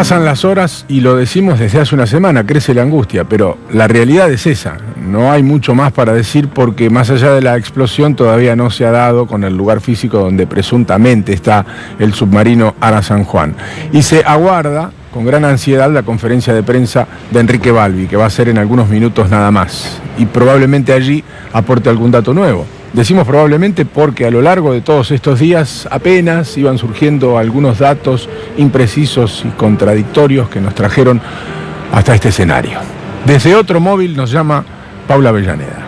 Pasan las horas y lo decimos desde hace una semana, crece la angustia, pero la realidad es esa. No hay mucho más para decir porque más allá de la explosión todavía no se ha dado con el lugar físico donde presuntamente está el submarino Ara San Juan. Y se aguarda con gran ansiedad la conferencia de prensa de Enrique Balbi, que va a ser en algunos minutos nada más. Y probablemente allí aporte algún dato nuevo. Decimos probablemente porque a lo largo de todos estos días apenas iban surgiendo algunos datos imprecisos y contradictorios que nos trajeron hasta este escenario. Desde otro móvil nos llama Paula Avellaneda.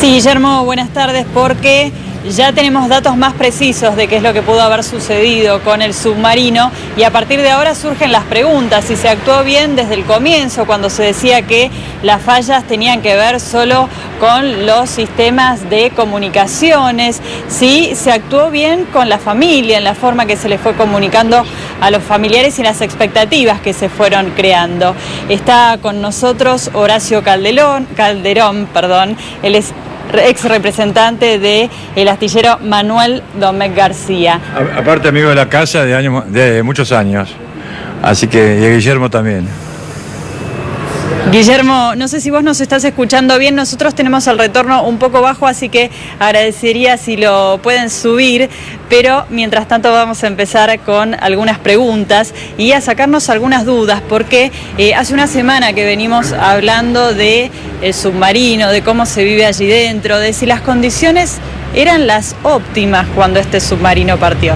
Sí, Guillermo, buenas tardes, porque ya tenemos datos más precisos de qué es lo que pudo haber sucedido con el submarino y a partir de ahora surgen las preguntas. Si se actuó bien desde el comienzo, cuando se decía que las fallas tenían que ver solo con los sistemas de comunicaciones, si se actuó bien con la familia, en la forma que se le fue comunicando a los familiares y las expectativas que se fueron creando. Está con nosotros Horacio Calderón, él es ex representante del astillero Manuel Domecq García. Aparte amigo de la casa de muchos años, así que y Guillermo también. Guillermo, no sé si vos nos estás escuchando bien, nosotros tenemos el retorno un poco bajo, así que agradecería si lo pueden subir, pero mientras tanto vamos a empezar con algunas preguntas y a sacarnos algunas dudas, porque hace una semana que venimos hablando del submarino, de cómo se vive allí dentro, de si las condiciones eran las óptimas cuando este submarino partió.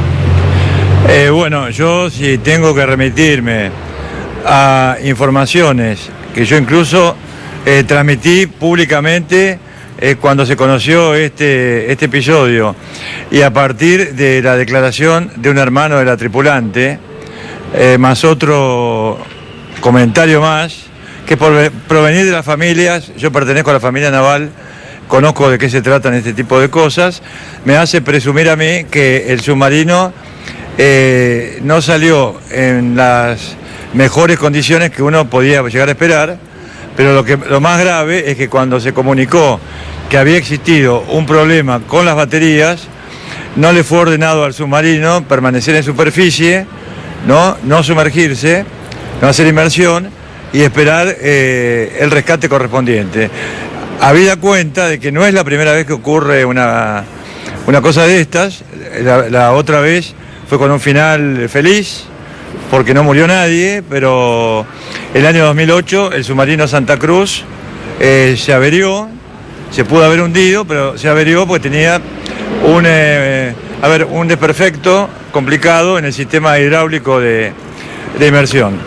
Bueno, yo sí tengo que remitirme a informaciones que yo incluso transmití públicamente cuando se conoció este episodio, y a partir de la declaración de un hermano de la tripulante, más otro comentario más, que por provenir de las familias, yo pertenezco a la familia naval, conozco de qué se tratan este tipo de cosas, me hace presumir a mí que el submarino no salió en las mejores condiciones que uno podía llegar a esperar, pero lo más grave es que cuando se comunicó que había existido un problema con las baterías, no le fue ordenado al submarino permanecer en superficie, no sumergirse, no hacer inmersión y esperar el rescate correspondiente. Habida cuenta de que no es la primera vez que ocurre una cosa de estas, la otra vez fue con un final feliz, porque no murió nadie, pero el año 2008 el submarino Santa Cruz se averió, se pudo haber hundido, pero se averió porque tenía un desperfecto complicado en el sistema hidráulico de inmersión.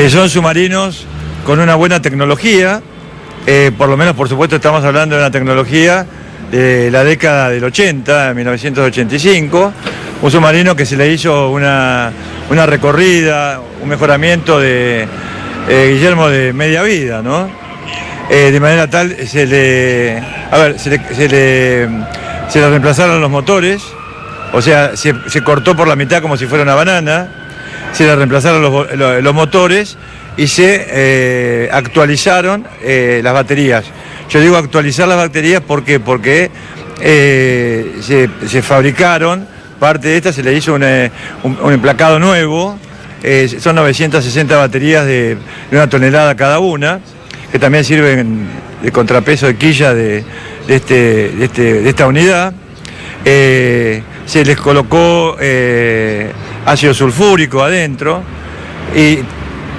Son submarinos con una buena tecnología, por lo menos por supuesto estamos hablando de una tecnología de la década del 80, 1985, un submarino que se le hizo una recorrida, un mejoramiento de Guillermo de media vida, ¿no? De manera tal se le reemplazaron los motores, o sea, se cortó por la mitad como si fuera una banana, se le reemplazaron los motores y se actualizaron las baterías. Yo digo actualizar las baterías porque se fabricaron. Parte de esta se le hizo un emplacado nuevo, son 960 baterías de 1 tonelada cada una, que también sirven de contrapeso de quilla de esta unidad. Se les colocó ácido sulfúrico adentro y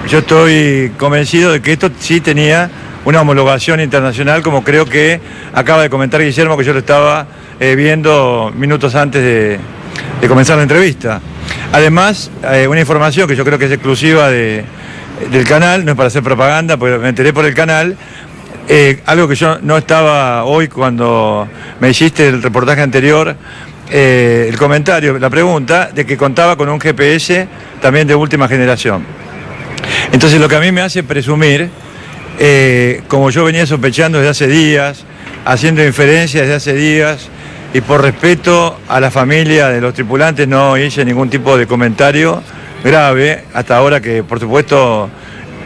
yo estoy convencido de que esto sí tenía una homologación internacional, como creo que acaba de comentar Guillermo, que yo lo estaba viendo minutos antes de comenzar la entrevista. Además, una información que yo creo que es exclusiva del canal, no es para hacer propaganda, porque me enteré por el canal, algo que yo no estaba hoy cuando me hiciste el reportaje anterior, el comentario, la pregunta, de que contaba con un GPS también de última generación. Entonces lo que a mí me hace presumir, como yo venía sospechando desde hace días, haciendo inferencias desde hace días, y por respeto a la familia de los tripulantes no hice ningún tipo de comentario grave, hasta ahora que por supuesto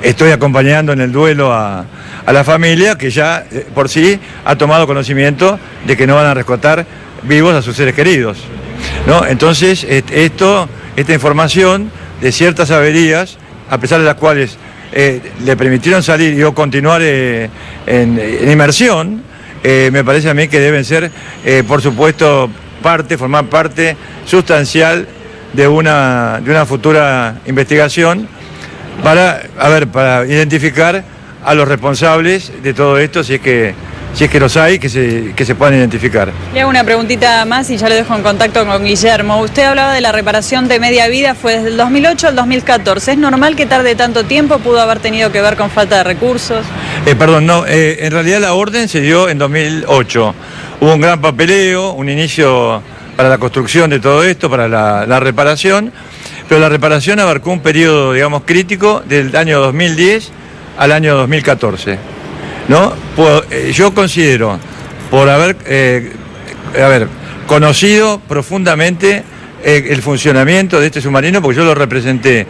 estoy acompañando en el duelo a la familia, que ya por sí ha tomado conocimiento de que no van a rescatar vivos a sus seres queridos, ¿no? Entonces esto esta información de ciertas averías, a pesar de las cuales le permitieron salir y continuar en inmersión, me parece a mí que deben ser, por supuesto, formar parte sustancial de una futura investigación para identificar a los responsables de todo esto, si es que los hay, que se puedan identificar. Le hago una preguntita más y ya lo dejo en contacto con Guillermo. Usted hablaba de la reparación de media vida, fue desde el 2008 al 2014. ¿Es normal que tarde tanto tiempo? ¿Pudo haber tenido que ver con falta de recursos? En realidad la orden se dio en 2008. Hubo un gran papeleo, un inicio para la construcción de todo esto, para la reparación, pero la reparación abarcó un periodo, digamos, crítico del año 2010 al año 2014. ¿No? Yo considero, por haber conocido profundamente el funcionamiento de este submarino, porque yo lo representé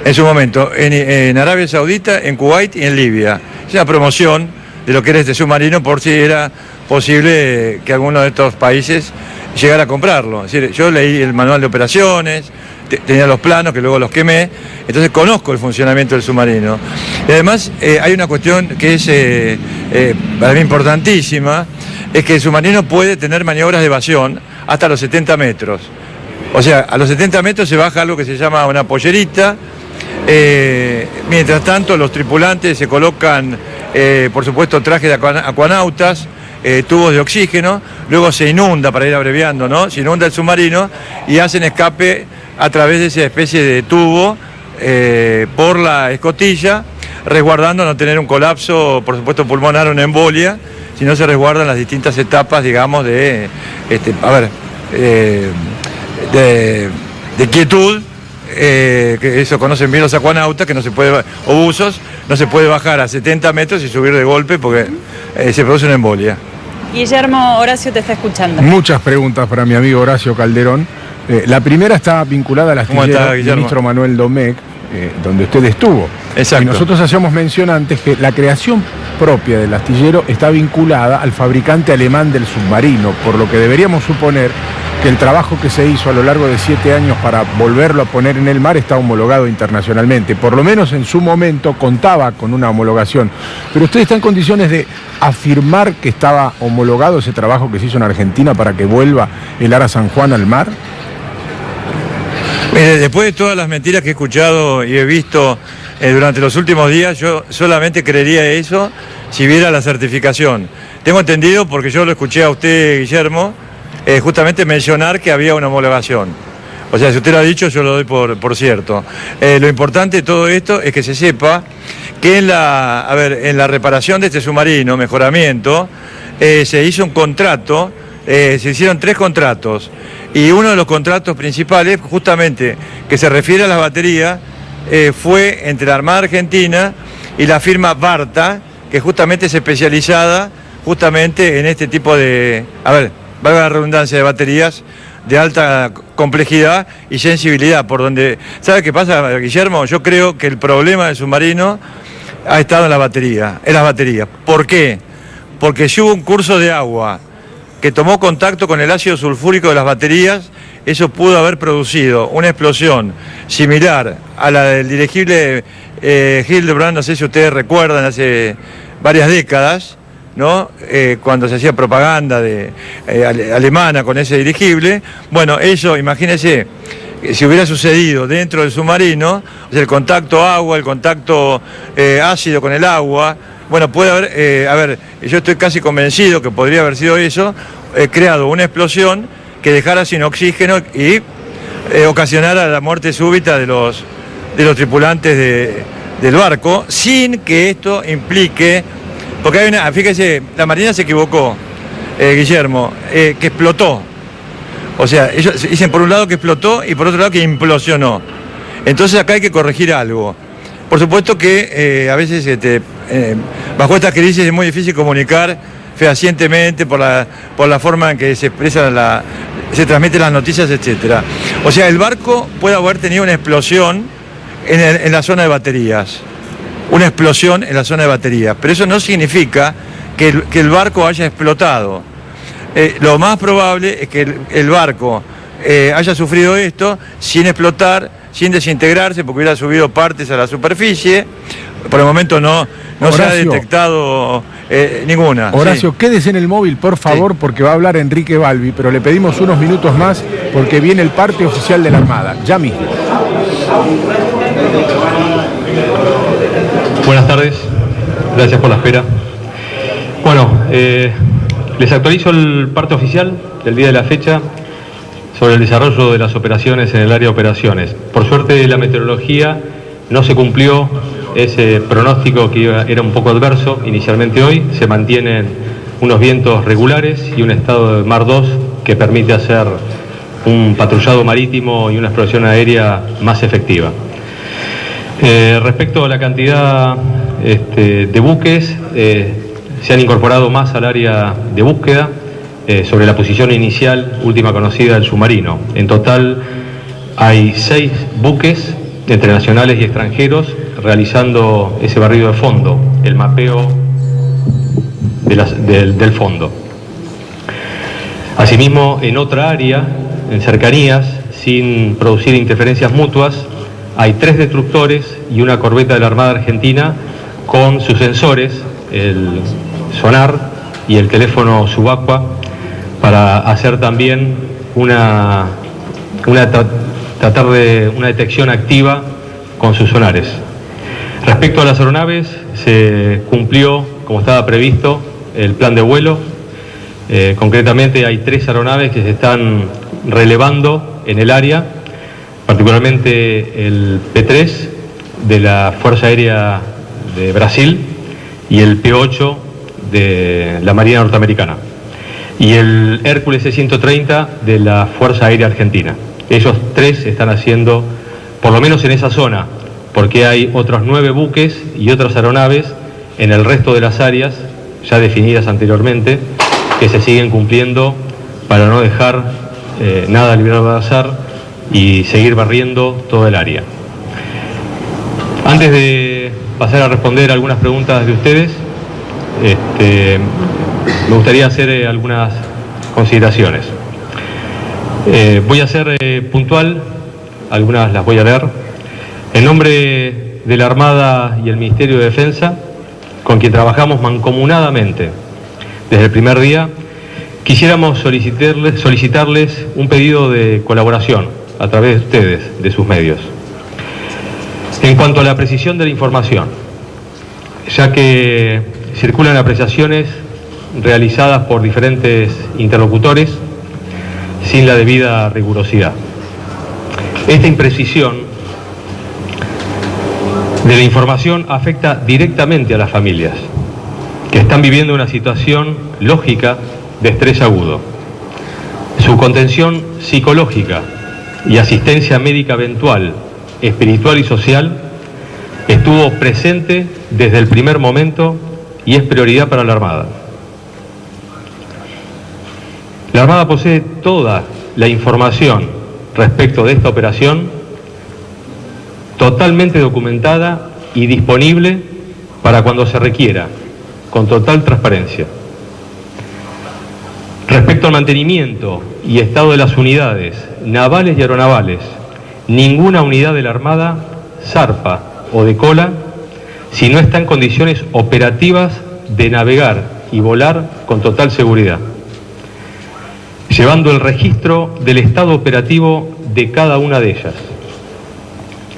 en su momento en Arabia Saudita, en Kuwait y en Libia. Es una promoción de lo que era este submarino por si era posible que alguno de estos países llegara a comprarlo. Es decir, yo leí el manual de operaciones, tenía los planos que luego los quemé, entonces conozco el funcionamiento del submarino. Y además hay una cuestión que es para mí importantísima, es que el submarino puede tener maniobras de evasión hasta los 70 metros. O sea, a los 70 metros se baja algo que se llama una pollerita. Mientras tanto, los tripulantes se colocan, por supuesto, trajes de acuanautas, tubos de oxígeno, luego se inunda, para ir abreviando, ¿no? Se inunda el submarino y hacen escape a través de esa especie de tubo por la escotilla, resguardando no tener un colapso, por supuesto, pulmonar o una embolia, sino se resguardan las distintas etapas, digamos, de quietud, que eso conocen bien los acuanautas, que no se puede, o buzos, no se puede bajar a 70 metros y subir de golpe porque se produce una embolia. Guillermo, Horacio te está escuchando. Muchas preguntas para mi amigo Horacio Calderón. La primera está vinculada al astillero ministro Manuel Domecq, donde usted estuvo. Exacto. Y nosotros hacíamos mención antes que la creación propia del astillero está vinculada al fabricante alemán del submarino, por lo que deberíamos suponer que el trabajo que se hizo a lo largo de 7 años para volverlo a poner en el mar está homologado internacionalmente. Por lo menos en su momento contaba con una homologación. Pero usted está en condiciones de afirmar que estaba homologado ese trabajo que se hizo en Argentina para que vuelva el Ara San Juan al mar. Mire, después de todas las mentiras que he escuchado y he visto durante los últimos días, yo solamente creería eso si viera la certificación. Tengo entendido, porque yo lo escuché a usted, Guillermo, justamente mencionar que había una homologación. O sea, si usted lo ha dicho, yo lo doy por cierto. Lo importante de todo esto es que se sepa que en la reparación de este submarino, mejoramiento, se hizo un contrato, se hicieron 3 contratos, y uno de los contratos principales, justamente, que se refiere a las baterías, fue entre la Armada Argentina y la firma Varta, que justamente es especializada justamente en este tipo de, valga la redundancia, de baterías de alta complejidad y sensibilidad, por donde, ¿sabe qué pasa, Guillermo? Yo creo que el problema del submarino ha estado en las baterías. ¿Por qué? Porque si hubo un curso de agua que tomó contacto con el ácido sulfúrico de las baterías, eso pudo haber producido una explosión similar a la del dirigible Hildebrand, no sé si ustedes recuerdan, hace varias décadas, ¿no? Cuando se hacía propaganda alemana con ese dirigible. Bueno, eso, imagínense, si hubiera sucedido dentro del submarino, o sea, el contacto agua, el contacto ácido con el agua, bueno, puede haber, yo estoy casi convencido que podría haber sido eso, creado una explosión que dejara sin oxígeno y ocasionara la muerte súbita de los tripulantes del barco, sin que esto implique, porque hay fíjese, la Marina se equivocó, Guillermo, que explotó. O sea, ellos dicen por un lado que explotó y por otro lado que implosionó. Entonces acá hay que corregir algo. Por supuesto que a veces bajo estas crisis es muy difícil comunicar fehacientemente por la forma en que se expresan se transmiten las noticias, etc. O sea, el barco puede haber tenido una explosión en la zona de baterías. Una explosión en la zona de baterías. Pero eso no significa que el barco haya explotado. Lo más probable es que el barco haya sufrido esto sin explotar, sin desintegrarse, porque hubiera subido partes a la superficie. Por el momento no se ha detectado ninguna. Horacio, sí. Quédese en el móvil, por favor, sí, porque va a hablar Enrique Balbi, pero le pedimos unos minutos más porque viene el parte oficial de la Armada. Ya mismo. Buenas tardes, gracias por la espera. Bueno, les actualizo el parte oficial del día de la fecha sobre el desarrollo de las operaciones en el área de operaciones. Por suerte la meteorología no se cumplió ese pronóstico que era un poco adverso inicialmente hoy. Se mantienen unos vientos regulares y un estado de mar 2 que permite hacer un patrullado marítimo y una exploración aérea más efectiva. Respecto a la cantidad de buques, se han incorporado más al área de búsqueda sobre la posición inicial última conocida del submarino. En total hay 6 buques entre nacionales y extranjeros realizando ese barrido de fondo, el mapeo del fondo. Asimismo, en otra área, en cercanías, sin producir interferencias mutuas, hay 3 destructores y una corbeta de la Armada Argentina con sus sensores, el sonar y el teléfono subacua, para hacer también una detección activa con sus sonares. Respecto a las aeronaves, se cumplió, como estaba previsto, el plan de vuelo. Concretamente hay 3 aeronaves que se están relevando en el área, particularmente el P-3 de la Fuerza Aérea de Brasil y el P-8 de la Marina Norteamericana y el Hércules C-130 de la Fuerza Aérea Argentina. Ellos 3 están haciendo, por lo menos en esa zona, porque hay otros 9 buques y otras aeronaves en el resto de las áreas ya definidas anteriormente, que se siguen cumpliendo para no dejar nada librado al azar y seguir barriendo todo el área. Antes de pasar a responder algunas preguntas de ustedes, me gustaría hacer algunas consideraciones. Voy a ser puntual, algunas las voy a leer. En nombre de la Armada y el Ministerio de Defensa, con quien trabajamos mancomunadamente desde el primer día, quisiéramos solicitarles un pedido de colaboración a través de ustedes, de sus medios. En cuanto a la precisión de la información, ya que circulan apreciaciones realizadas por diferentes interlocutores sin la debida rigurosidad. Esta imprecisión de la información afecta directamente a las familias, que están viviendo una situación lógica de estrés agudo. Su contención psicológica y asistencia médica eventual, espiritual y social estuvo presente desde el primer momento y es prioridad para la Armada. La Armada posee toda la información respecto de esta operación, totalmente documentada y disponible para cuando se requiera, con total transparencia. Respecto al mantenimiento y estado de las unidades navales y aeronavales, ninguna unidad de la Armada zarpa o decola si no está en condiciones operativas de navegar y volar con total seguridad, llevando el registro del estado operativo de cada una de ellas.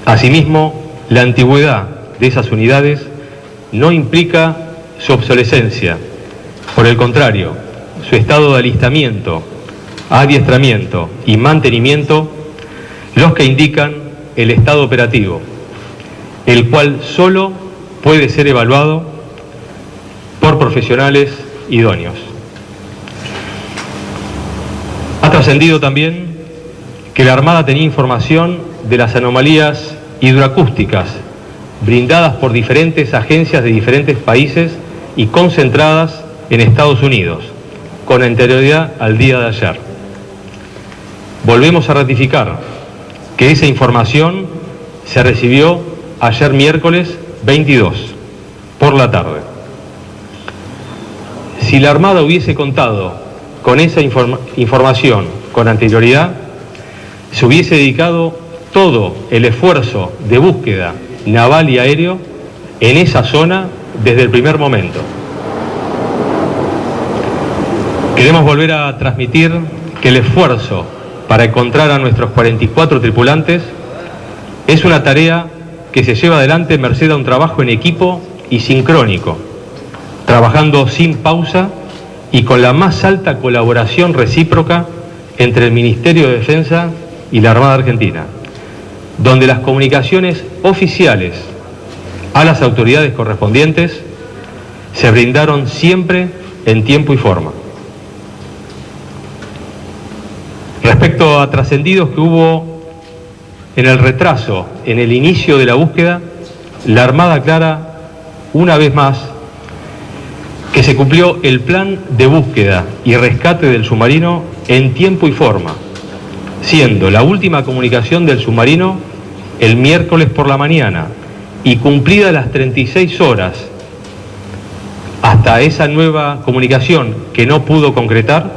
Asimismo, la antigüedad de esas unidades no implica su obsolescencia. Por el contrario, su estado de alistamiento, adiestramiento y mantenimiento, los que indican el estado operativo, el cual solo puede ser evaluado por profesionales idóneos. Ha trascendido también que la Armada tenía información de las anomalías hidroacústicas brindadas por diferentes agencias de diferentes países y concentradas en Estados Unidos, con anterioridad al día de ayer. Volvemos a ratificar que esa información se recibió ayer miércoles 22, por la tarde. Si la Armada hubiese contado con esa información con anterioridad, se hubiese dedicado todo el esfuerzo de búsqueda naval y aéreo en esa zona desde el primer momento. Queremos volver a transmitir que el esfuerzo para encontrar a nuestros 44 tripulantes es una tarea que se lleva adelante merced a un trabajo en equipo y sincrónico, trabajando sin pausa y con la más alta colaboración recíproca entre el Ministerio de Defensa y la Armada Argentina, donde las comunicaciones oficiales a las autoridades correspondientes se brindaron siempre en tiempo y forma. Respecto a trascendidos que hubo en el retraso en el inicio de la búsqueda, la Armada aclara una vez más que se cumplió el plan de búsqueda y rescate del submarino en tiempo y forma, siendo la última comunicación del submarino el miércoles por la mañana y cumplidas las 36 horas hasta esa nueva comunicación que no pudo concretar.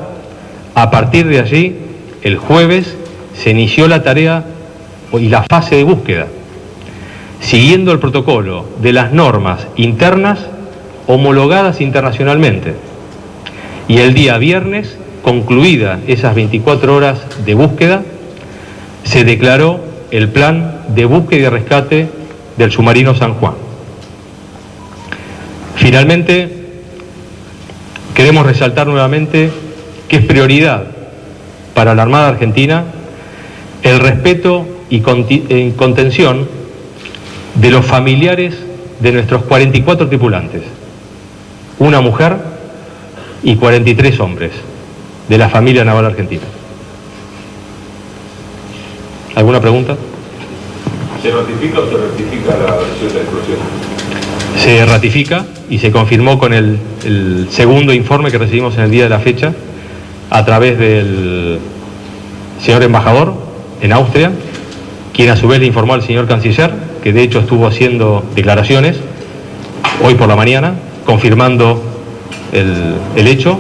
A partir de allí, el jueves, se inició la tarea y la fase de búsqueda, siguiendo el protocolo de las normas internas homologadas internacionalmente. Y el día viernes, concluidas esas 24 horas de búsqueda, se declaró el plan de búsqueda y rescate del submarino San Juan. Finalmente, queremos resaltar nuevamente que es prioridad para la Armada Argentina el respeto y contención de los familiares de nuestros 44 tripulantes, una mujer y 43 hombres de la familia naval argentina. ¿Alguna pregunta? ¿Se ratifica o se rectifica la versión de la explosión? Se ratifica y se confirmó con el segundo informe que recibimos en el día de la fecha a través del señor embajador en Austria, quien a su vez le informó al señor canciller, que de hecho estuvo haciendo declaraciones hoy por la mañana, confirmando el hecho,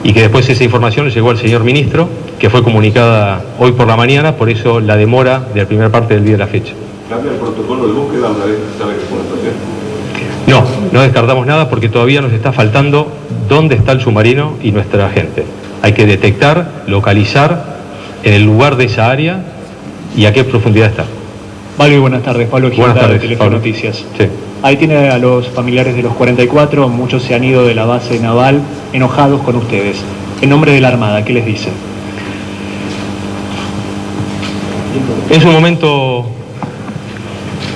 y que después esa información le llegó al señor ministro, que fue comunicada hoy por la mañana, por eso la demora de la primera parte del día de la fecha. ¿Cambia el protocolo de búsqueda una vez que sabe que fue una explosión? No descartamos nada porque todavía nos está faltando dónde está el submarino y nuestra gente. Hay que detectar, localizar en el lugar de esa área y a qué profundidad está. Vale, buenas tardes. Pablo Gilda, Buenas tardes, de Telefe Pablo. Noticias. Sí. Ahí tiene a los familiares de los 44, muchos se han ido de la base naval enojados con ustedes. En nombre de la Armada, ¿qué les dice? Es un momento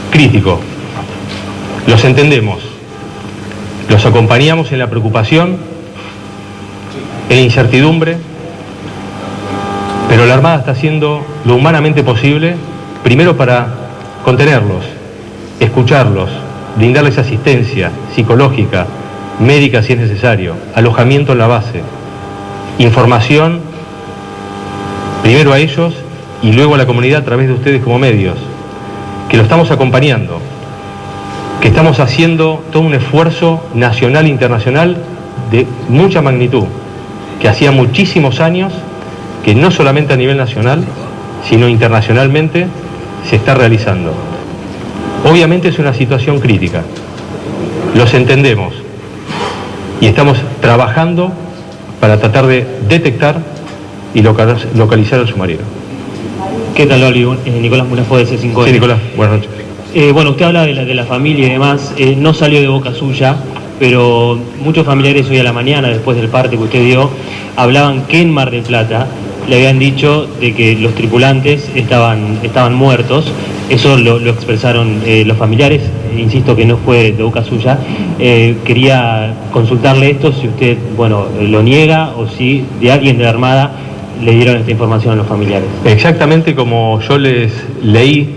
crítico, los entendemos, los acompañamos en la preocupación, en la incertidumbre, pero la Armada está haciendo lo humanamente posible, primero para contenerlos, escucharlos, brindarles asistencia psicológica, médica si es necesario, alojamiento en la base, información, primero a ellos y luego a la comunidad a través de ustedes como medios, que lo estamos acompañando, que estamos haciendo todo un esfuerzo nacional e internacional de mucha magnitud, que hacía muchísimos años que no solamente a nivel nacional, sino internacionalmente se está realizando. Obviamente es una situación crítica, los entendemos y estamos trabajando para tratar de detectar y localizar al submarino. ¿Qué tal, Oli? Nicolás Mulafo de C5N. Sí, Nicolás, buenas noches. Bueno, usted habla de la familia y demás, no salió de boca suya, pero muchos familiares hoy a la mañana, después del parte que usted dio, hablaban que en Mar del Plata le habían dicho de que los tripulantes estaban muertos. Eso lo expresaron los familiares, insisto que no fue de boca suya. Quería consultarle esto, si usted, lo niega o si de alguien de la Armada le dieron esta información a los familiares. Exactamente como yo les leí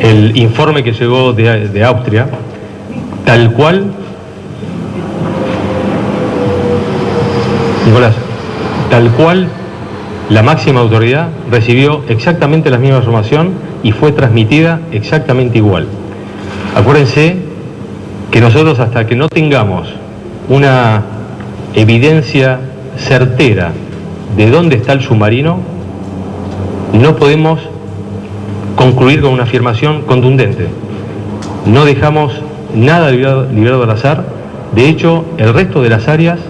el informe que llegó de Austria, tal cual, Nicolás, tal cual la máxima autoridad recibió exactamente la misma información y fue transmitida exactamente igual. Acuérdense que nosotros, hasta que no tengamos una evidencia certera de dónde está el submarino, no podemos concluir con una afirmación contundente. No dejamos nada liberado al azar. De hecho, el resto de las áreas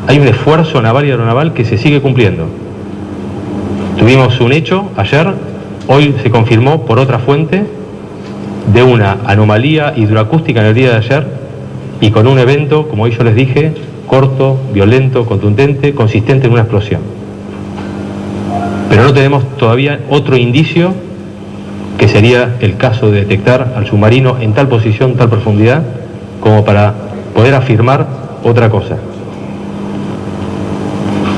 hay un esfuerzo naval y aeronaval que se sigue cumpliendo. Tuvimos un hecho ayer, hoy se confirmó por otra fuente de una anomalía hidroacústica en el día de ayer y con un evento, como yo les dije, corto, violento, contundente, consistente en una explosión. Pero no tenemos todavía otro indicio, que sería el caso de detectar al submarino en tal posición, tal profundidad, como para poder afirmar otra cosa.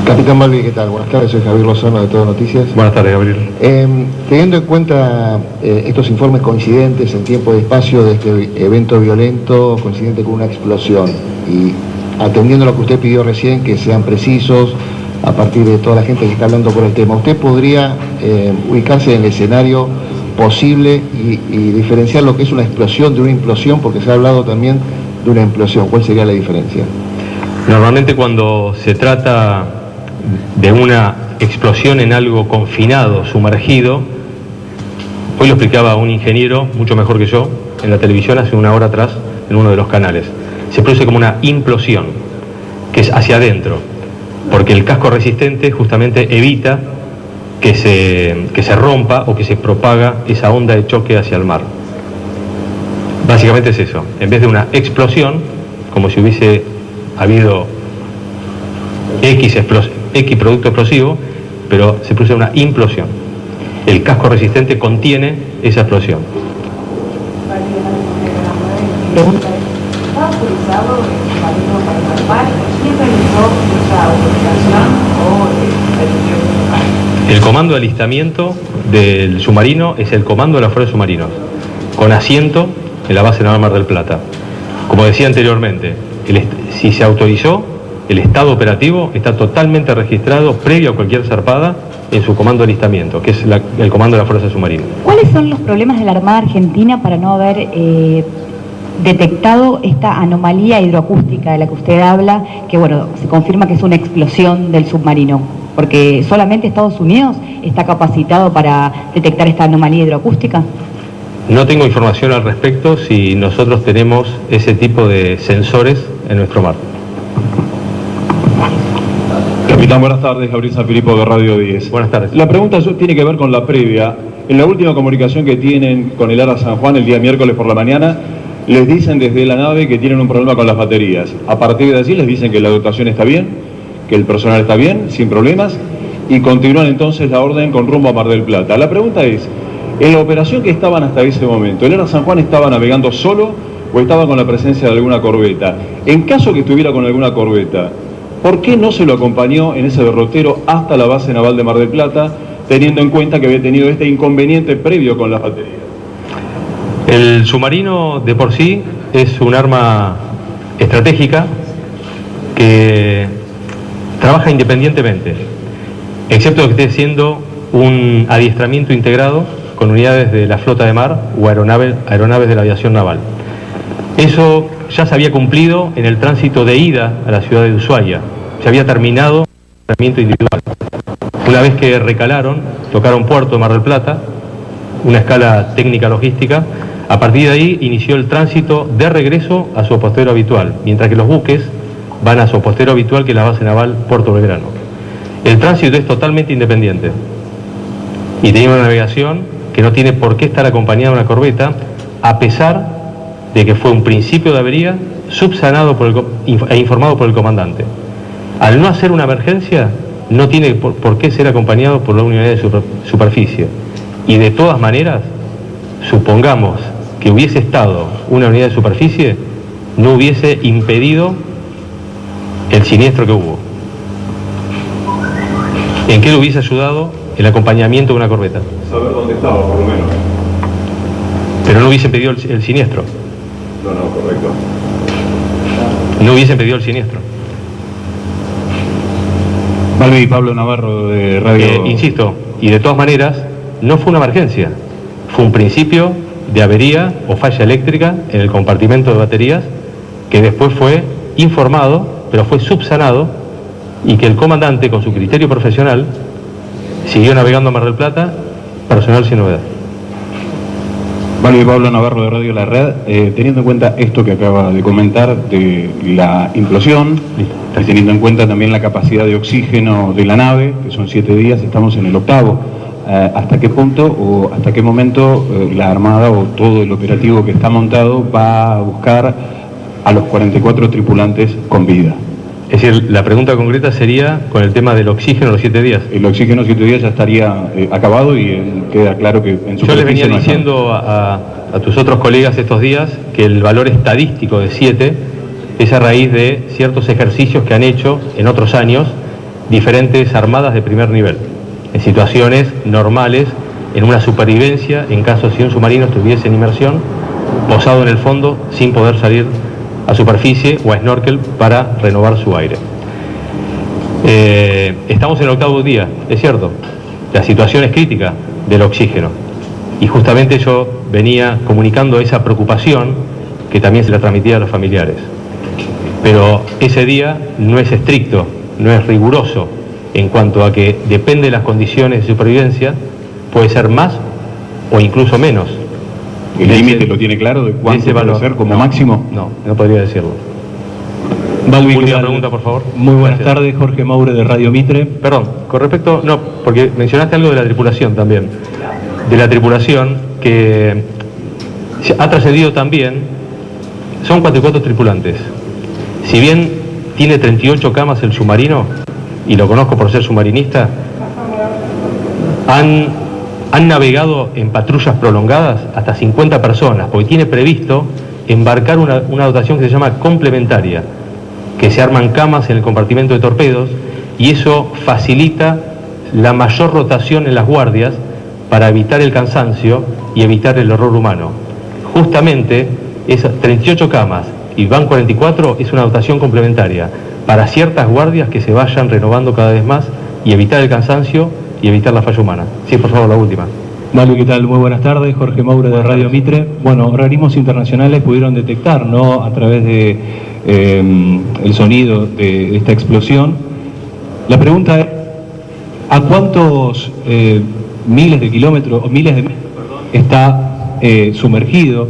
Capitán Balbi, ¿qué tal? Buenas tardes, soy Javier Lozano de Todo Noticias. Buenas tardes, Gabriel. Teniendo en cuenta estos informes coincidentes en tiempo y espacio de este evento violento coincidente con una explosión y atendiendo lo que usted pidió recién, que sean precisos a partir de toda la gente que está hablando por el tema, ¿usted podría ubicarse en el escenario posible y diferenciar lo que es una explosión de una implosión? Porque se ha hablado también de una implosión. ¿Cuál sería la diferencia? Normalmente cuando se trata de una explosión en algo confinado, sumergido, hoy lo explicaba un ingeniero mucho mejor que yo en la televisión hace una hora atrás en uno de los canales, se produce como una implosión, que es hacia adentro, porque el casco resistente justamente evita que se rompa o que se propaga esa onda de choque hacia el mar. Básicamente es eso, en vez de una explosión, como si hubiese habido X producto explosivo, pero se produce una implosión. El casco resistente contiene esa explosión. ¿Está autorizado el submarino para zarpar? ¿Quién realizó esa autorización o el comando de alistamiento del submarino es el comando de la Fuerza de Submarinos, con asiento en la base naval Mar del Plata. Como decía anteriormente, si se autorizó, el estado operativo está totalmente registrado previo a cualquier zarpada en su comando de alistamiento, que es el comando de la Fuerza Submarina. ¿Cuáles son los problemas de la Armada Argentina para no haber detectado esta anomalía hidroacústica de la que usted habla, que bueno, se confirma que es una explosión del submarino? Porque solamente Estados Unidos está capacitado para detectar esta anomalía hidroacústica. No tengo información al respecto si nosotros tenemos ese tipo de sensores en nuestro mar. Capitán, buenas tardes. Gabriel Sanfilippo de Radio 10. Buenas tardes. La pregunta tiene que ver con la previa. En la última comunicación que tienen con el ARA San Juan el día miércoles por la mañana, les dicen desde la nave que tienen un problema con las baterías. A partir de allí les dicen que la dotación está bien, que el personal está bien, sin problemas, y continúan entonces la orden con rumbo a Mar del Plata. La pregunta es, en la operación que estaban hasta ese momento, ¿el ARA San Juan estaba navegando solo o estaba con la presencia de alguna corbeta? En caso que estuviera con alguna corbeta, ¿por qué no se lo acompañó en ese derrotero hasta la base naval de Mar del Plata, teniendo en cuenta que había tenido este inconveniente previo con las baterías? El submarino de por sí es un arma estratégica que trabaja independientemente, excepto que esté siendo un adiestramiento integrado con unidades de la flota de mar o aeronaves de la aviación naval. Eso ya se había cumplido en el tránsito de ida a la ciudad de Ushuaia. Se había terminado el adiestramiento individual. Una vez que recalaron, tocaron puerto de Mar del Plata, una escala técnica logística, a partir de ahí inició el tránsito de regreso a su apostero habitual, mientras que los buques van a su apostero habitual, que es la base naval Puerto Belgrano. El tránsito es totalmente independiente y tiene una navegación que no tiene por qué estar acompañada de una corbeta, a pesar de que fue un principio de avería subsanado e informado por el comandante. Al no hacer una emergencia, no tiene por qué ser acompañado por la unidad de superficie. Y de todas maneras, supongamos que hubiese estado una unidad de superficie, no hubiese impedido el siniestro que hubo. ¿En qué le hubiese ayudado el acompañamiento de una corbeta? Saber dónde estaba, por lo menos. Pero no hubiese impedido el siniestro. No, correcto. No hubiese impedido el siniestro. Balbi, Pablo Navarro de Radio... Insisto, y de todas maneras, no fue una emergencia. Fue un principio de avería o falla eléctrica en el compartimento de baterías, que después fue informado, pero fue subsanado, y que el comandante, con su criterio profesional, Siguió navegando a Mar del Plata, personal sin novedad. Vale, Pablo Navarro de Radio La Red, teniendo en cuenta esto que acaba de comentar de la implosión, y teniendo en cuenta también la capacidad de oxígeno de la nave, que son 7 días, estamos en el 8º. ¿Hasta qué punto o hasta qué momento la Armada o todo el operativo que está montado va a buscar a los 44 tripulantes con vida? Es decir, la pregunta concreta sería con el tema del oxígeno los 7 días. El oxígeno 7 días ya estaría acabado y queda claro que en su... Yo les venía diciendo a tus otros colegas estos días que el valor estadístico de 7 es a raíz de ciertos ejercicios que han hecho en otros años diferentes armadas de primer nivel, en situaciones normales, en una supervivencia, en caso si un submarino estuviese en inmersión, posado en el fondo sin poder salir a superficie o a snorkel para renovar su aire. Estamos en el 8º día, es cierto, la situación es crítica del oxígeno y justamente yo venía comunicando esa preocupación que también se la transmitía a los familiares, pero ese día no es estricto, no es riguroso en cuanto a que depende de las condiciones de supervivencia, puede ser más o incluso menos. ¿El límite lo tiene claro de cuánto puede ser como máximo? No podría decirlo. Balbi, última pregunta, por favor. Muy buenas tardes, Jorge Maure de Radio Mitre. Perdón, con respecto, no, porque mencionaste algo de la tripulación también. De la tripulación que ha trascendido también, son 44 tripulantes. Si bien tiene 38 camas el submarino, y lo conozco por ser submarinista, han navegado en patrullas prolongadas hasta 50 personas, porque tiene previsto embarcar una dotación que se llama complementaria, que se arman camas en el compartimento de torpedos, y eso facilita la mayor rotación en las guardias para evitar el cansancio y evitar el error humano. Justamente esas 38 camas y van 44 es una dotación complementaria para ciertas guardias que se vayan renovando cada vez más y evitar el cansancio y evitar la falla humana. Sí, por favor, la última. Vale, ¿qué tal? Muy buenas tardes, Jorge Maure de Radio Mitre. Bueno, organismos internacionales pudieron detectar, ¿no?, a través de el sonido de esta explosión. La pregunta es, ¿a cuántos miles de kilómetros, o miles de metros, está sumergido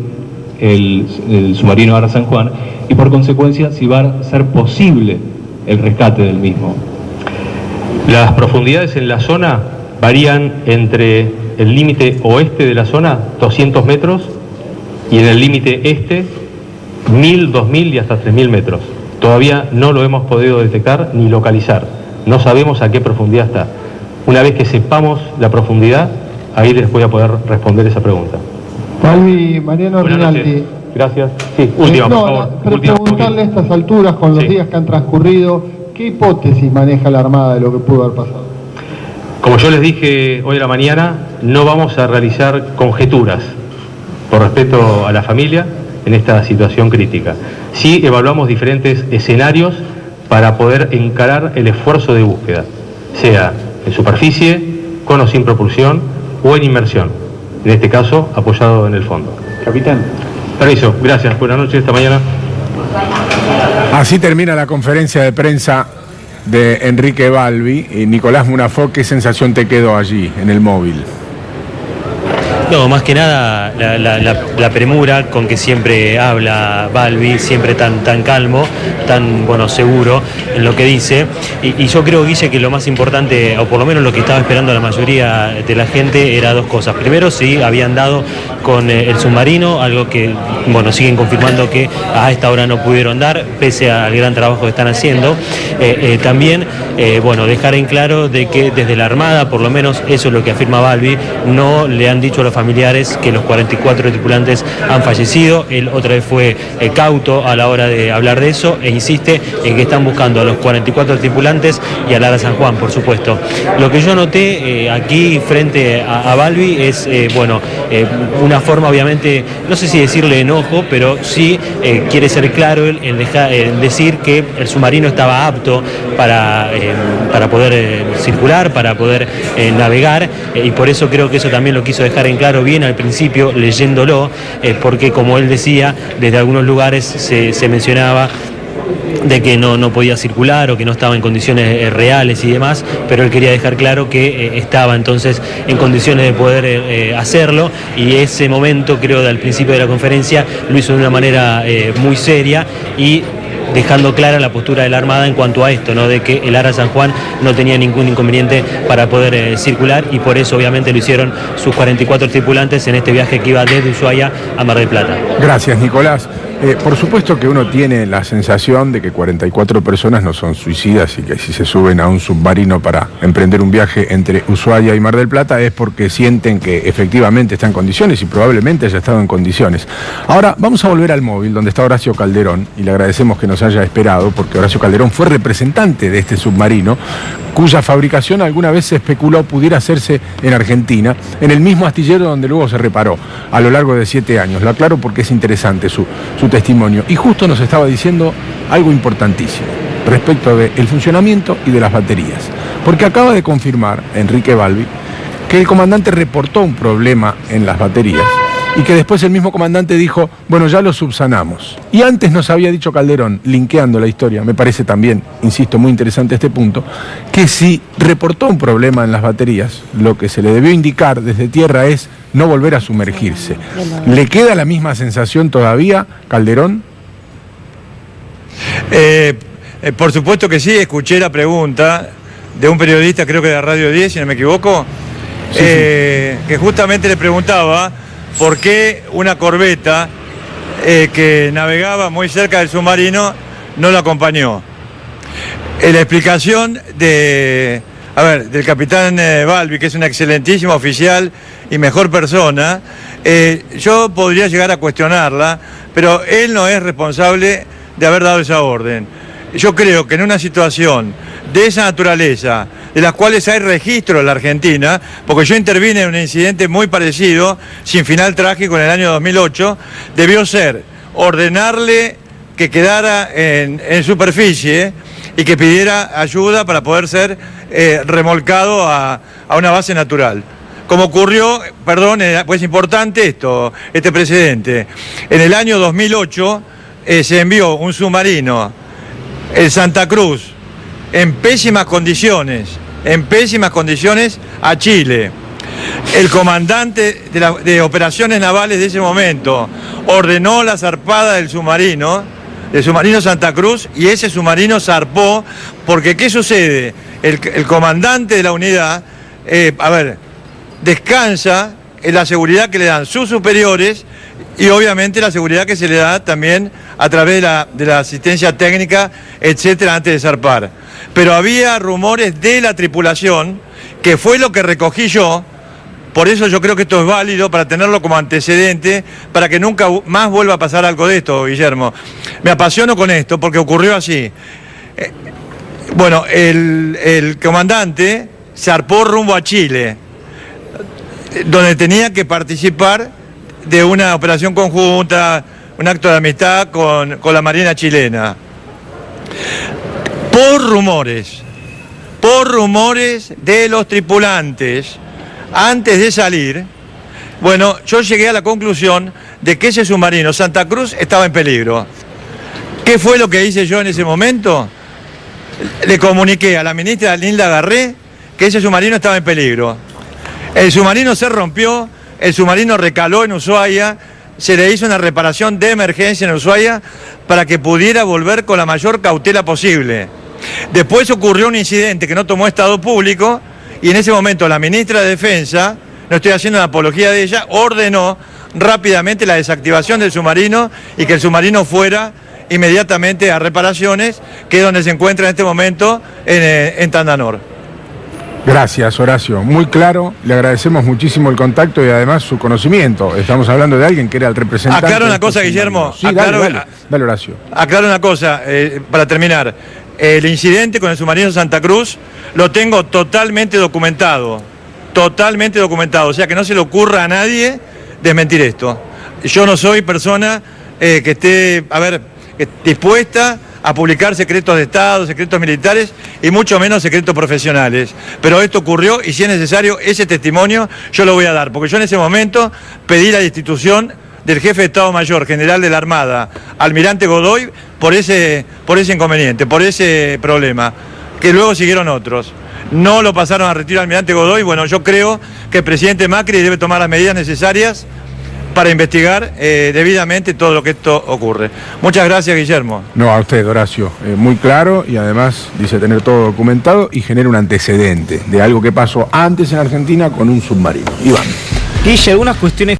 el submarino Ara San Juan? Y por consecuencia, si va a ser posible el rescate del mismo. Las profundidades en la zona varían entre el límite oeste de la zona, 200 metros, y en el límite este, 1000, 2000 y hasta 3000 metros. Todavía no lo hemos podido detectar ni localizar. No sabemos a qué profundidad está. Una vez que sepamos la profundidad, ahí les voy a poder responder esa pregunta. Balbi, Mariano Rinaldi. Gracias. Sí, última, por favor. Preguntarle a estas alturas, con los días que han transcurrido, ¿qué hipótesis maneja la Armada de lo que pudo haber pasado? Como yo les dije hoy a la mañana, no vamos a realizar conjeturas por respeto a la familia en esta situación crítica. Sí evaluamos diferentes escenarios para poder encarar el esfuerzo de búsqueda, sea en superficie, con o sin propulsión, o en inmersión, en este caso apoyado en el fondo. Capitán. Permiso, gracias, buenas noches, esta mañana. Así termina la conferencia de prensa de Enrique Balbi. Y Nicolás Munafó, ¿qué sensación te quedó allí, en el móvil? No, más que nada la premura con que siempre habla Balbi, siempre tan calmo, tan seguro en lo que dice. Y yo creo, Guille, que lo más importante, o por lo menos lo que estaba esperando la mayoría de la gente, era dos cosas. Primero, si habían dado con el submarino, algo que siguen confirmando que a esta hora no pudieron dar, pese al gran trabajo que están haciendo. También, dejar en claro de que desde la Armada, por lo menos eso es lo que afirma Balbi, no le han dicho a los familiares que los 44 tripulantes han fallecido. Él otra vez fue cauto a la hora de hablar de eso e insiste en que están buscando a los 44 tripulantes y al Ara San Juan, por supuesto. Lo que yo noté aquí frente a Balbi es, una forma, obviamente, no sé si decirle enojo, pero sí quiere ser claro en decir que el submarino estaba apto para poder circular, para poder navegar, y por eso creo que eso también lo quiso dejar en claro bien al principio, leyéndolo, porque como él decía, desde algunos lugares se mencionaba no podía circular o que no estaba en condiciones reales y demás, pero él quería dejar claro que estaba entonces en condiciones de poder hacerlo, y ese momento, creo, al principio de la conferencia lo hizo de una manera muy seria y dejando clara la postura de la Armada en cuanto a esto, ¿no? De que el ARA San Juan no tenía ningún inconveniente para poder circular, y por eso obviamente lo hicieron sus 44 tripulantes en este viaje que iba desde Ushuaia a Mar del Plata. Gracias, Nicolás. Por supuesto que uno tiene la sensación de que 44 personas no son suicidas y que si se suben a un submarino para emprender un viaje entre Ushuaia y Mar del Plata es porque sienten que efectivamente está en condiciones y probablemente haya estado en condiciones. Ahora vamos a volver al móvil donde está Horacio Calderón, y le agradecemos que nos haya esperado porque Horacio Calderón fue representante de este submarino cuya fabricación alguna vez se especuló pudiera hacerse en Argentina, en el mismo astillero donde luego se reparó a lo largo de 7 años. Lo aclaro porque es interesante su testimonio. Y justo nos estaba diciendo algo importantísimo respecto del funcionamiento y de las baterías. Porque acaba de confirmar Enrique Balbi que el comandante reportó un problema en las baterías y que después el mismo comandante dijo, bueno, ya lo subsanamos. Y antes nos había dicho Calderón, linkeando la historia, me parece también, insisto, muy interesante este punto, que si reportó un problema en las baterías, lo que se le debió indicar desde tierra es no volver a sumergirse. ¿Le queda la misma sensación todavía, Calderón? Por supuesto que sí, escuché la pregunta de un periodista, creo que de Radio 10, si no me equivoco, sí. Que justamente le preguntaba por qué una corbeta que navegaba muy cerca del submarino no lo acompañó. La explicación del capitán Balbi, que es un excelentísimo oficial y mejor persona, yo podría llegar a cuestionarla, pero él no es responsable de haber dado esa orden. Yo creo que en una situación de esa naturaleza, de las cuales hay registro en la Argentina, porque yo intervine en un incidente muy parecido, sin final trágico, en el año 2008, debió ser ordenarle que quedara en superficie y que pidiera ayuda para poder ser remolcado a una base natural. Como ocurrió, pues importante este precedente. En el año 2008 se envió un submarino, el Santa Cruz, en pésimas condiciones a Chile. El comandante de operaciones navales de ese momento ordenó la zarpada del submarino Santa Cruz, y ese submarino zarpó porque ¿qué sucede? El comandante de la unidad, descansa en la seguridad que le dan sus superiores y obviamente la seguridad que se le da también a través de la asistencia técnica, etcétera, antes de zarpar. Pero había rumores de la tripulación, que fue lo que recogí yo. Por eso yo creo que esto es válido para tenerlo como antecedente, para que nunca más vuelva a pasar algo de esto, Guillermo. Me apasiono con esto porque ocurrió así. El comandante zarpó rumbo a Chile, donde tenía que participar de una operación conjunta, un acto de amistad con la Marina chilena. Por rumores de los tripulantes, antes de salir, yo llegué a la conclusión de que ese submarino, Santa Cruz, estaba en peligro. ¿Qué fue lo que hice yo en ese momento? Le comuniqué a la ministra Nilda Garré que ese submarino estaba en peligro. El submarino se rompió, el submarino recaló en Ushuaia, se le hizo una reparación de emergencia en Ushuaia para que pudiera volver con la mayor cautela posible. Después ocurrió un incidente que no tomó estado público, y en ese momento la ministra de Defensa, no estoy haciendo una apología de ella, ordenó rápidamente la desactivación del submarino y que el submarino fuera inmediatamente a reparaciones, que es donde se encuentra en este momento en Tandanor. Gracias, Horacio. Muy claro, le agradecemos muchísimo el contacto y además su conocimiento. Estamos hablando de alguien que era el representante. Aclaro una cosa, Guillermo. Sí, dale, Horacio. Aclaro una cosa, para terminar. El incidente con el submarino Santa Cruz lo tengo totalmente documentado. O sea, que no se le ocurra a nadie desmentir esto. Yo no soy persona que esté, dispuesta a publicar secretos de Estado, secretos militares y mucho menos secretos profesionales. Pero esto ocurrió y si es necesario ese testimonio yo lo voy a dar, porque yo en ese momento pedí la destitución del jefe de Estado Mayor General de la Armada, Almirante Godoy, por ese inconveniente, por ese problema, que luego siguieron otros. No lo pasaron a retiro al Almirante Godoy. Bueno, yo creo que el presidente Macri debe tomar las medidas necesarias para investigar debidamente todo lo que esto ocurre. Muchas gracias, Guillermo. No, a usted, Horacio. Muy claro y además dice tener todo documentado y genera un antecedente de algo que pasó antes en Argentina con un submarino. Iván. Guille, algunas cuestiones